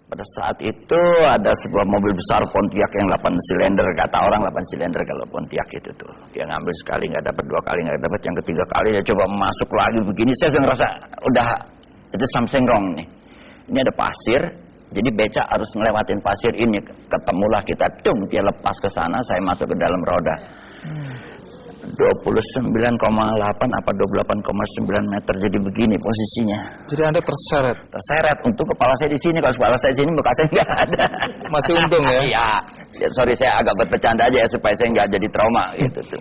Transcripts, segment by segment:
Pada saat itu ada sebuah mobil besar Pontiac yang 8 silinder, kata orang 8 silinder kalau Pontiac itu tuh. Dia ngambil sekali nggak dapat, 2 kali nggak dapat, yang ketiga kali dia coba masuk lagi begini. Saya sudah ngerasa udah itu something wrong nih. Ini ada pasir, jadi beca harus ngelewatin pasir ini. Ketemulah kita, dia lepas ke sana, saya masuk ke dalam roda. 29,8 apa 28,9 meter, jadi begini posisinya. Jadi Anda terseret? Terseret, untuk kepala saya di sini. Kalau kepala saya di sini, muka saya nggak ada. Masih untung ya? Iya. Ya, sorry, saya agak bercanda aja ya supaya saya nggak jadi trauma gitu tuh.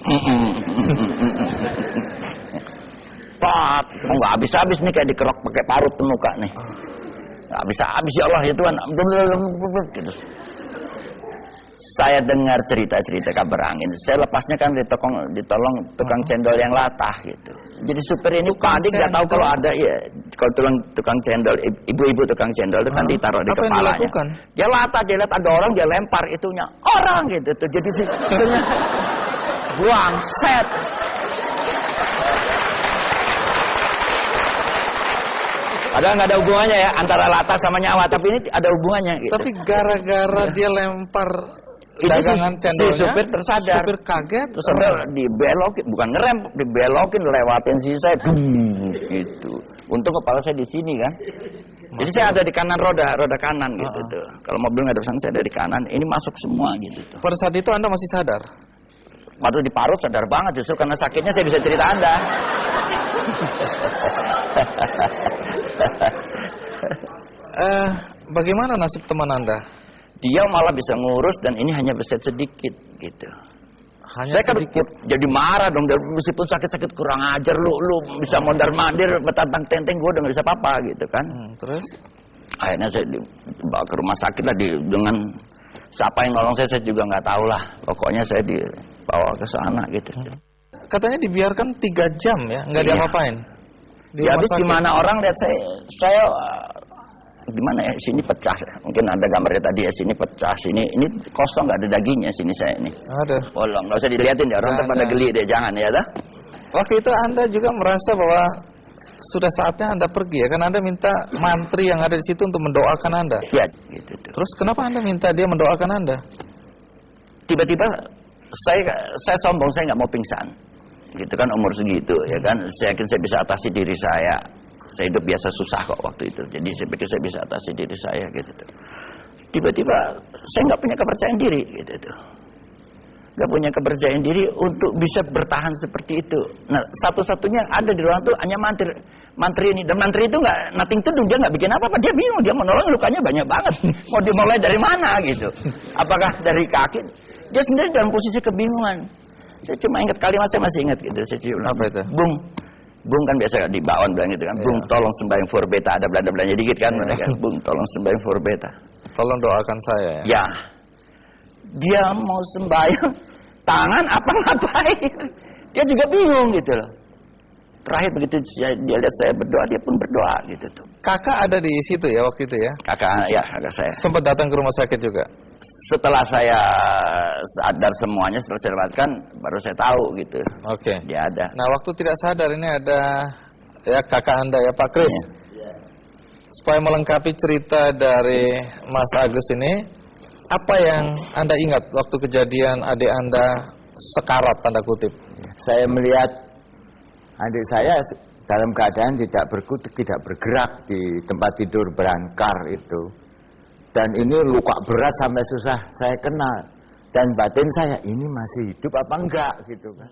Pak, nggak habis-habis nih, kayak dikerok pakai parut tuh muka nih. Nggak habis-habis, ya Allah ya Tuhan. Gitu. Saya dengar cerita-cerita kabar angin. Saya lepasnya kan ditolong tukang cendol yang latah gitu. Jadi supir ini panik, nggak tahu kalau ada ya. Kalau tukang cendol, ibu-ibu tukang cendol itu kan ditaruh di kepalanya. Dia latah, dia lihat ada orang, dia lempar itunya orang gitu. Jadi supirnya buang set. Padahal nggak ada hubungannya ya antara latah sama nyawa, tapi ini ada hubungannya. Gitu. Tapi gara-gara dia lempar dagangan cendolnya, si supir tersadar, supir kaget, terus dibelokin, bukan ngerem, dibelokin, lewatin si saya, gitu. Untung kepala saya di sini kan. Jadi saya ada di kanan roda kanan gitu tuh. Kalau mobil nggak ada pesan, saya ada di kanan. Ini masuk semua gitu tuh. Pada saat itu Anda masih sadar? Waktu diparut sadar banget, justru karena sakitnya saya bisa cerita Anda. Bagaimana nasib teman Anda? Dia malah bisa ngurus dan ini hanya beset sedikit gitu. Hanya saya sedikit. Jadi marah dong, meskipun sakit-sakit kurang ajar lu bisa mondar-mandir betantang tenteng, gue udah nggak bisa apa-apa gitu kan. Terus akhirnya saya dibawa ke rumah sakit lah dengan siapa yang nolong saya juga nggak tahu lah. Pokoknya saya dibawa ke sana gitu. Katanya dibiarkan 3 jam ya, nggak diapa-apain. Ya habis gimana orang lihat saya gimana ya, sini pecah. Mungkin ada gambarnya tadi ya, sini pecah, sini ini kosong, nggak ada dagingnya sini saya ini. Ada. Bolong, nggak usah dilihatin ya, orang pada geli deh, jangan ya dah. Waktu itu Anda juga merasa bahwa sudah saatnya Anda pergi ya, kan Anda minta mantri yang ada di situ untuk mendoakan Anda. Iya, gitu. Terus kenapa Anda minta dia mendoakan Anda? Tiba-tiba saya sombong, saya nggak mau pingsan. Gitu kan, umur segitu ya kan, saya yakin saya bisa atasi diri saya. Saya hidup biasa susah kok waktu itu, jadi saya pikir saya bisa atasi diri saya gitu tuh. Tiba-tiba saya nggak punya kepercayaan diri gitu tuh, nggak punya kepercayaan diri untuk bisa bertahan seperti itu. Nah, satu-satunya ada di ruang itu hanya mantri ini, dan mantri itu nggak nothing to do, dia nggak bikin apa-apa, dia bingung, dia mau nolong, lukanya banyak banget, mau dimulai dari mana gitu? Apakah dari kaki? Dia sendiri dalam posisi kebingungan. Saya cuma ingat kalimat, saya masih ingat gitu, saya cuma apa itu? Bung kan biasa di Bawon bilang gitu kan, Bung tolong sembahyang for beta, ada belanja dikit kan, mereka Bung tolong sembahyang for beta, tolong doakan saya ya. Ya, dia mau sembahyang tangan apa ngapain, dia juga bingung gitu loh. Terakhir begitu dia lihat saya berdoa, dia pun berdoa gitu tuh. Kakak ada di situ ya waktu itu ya? Kakak saya. Sempat datang ke rumah sakit juga? Setelah saya sadar semuanya, setelah saya lewatkan, baru saya tahu gitu. Oke. Dia ada. Nah, waktu tidak sadar ini ada ya kakak Anda ya, Pak Kris. Ya. Supaya melengkapi cerita dari Mas Agus ini, apa yang Anda ingat waktu kejadian adik Anda sekarat tanda kutip? Saya melihat adik saya dalam keadaan tidak berkutik, tidak bergerak di tempat tidur berangkar itu. Dan ini luka berat sampai susah saya kenal. Dan batin saya, ini masih hidup apa enggak gitu kan.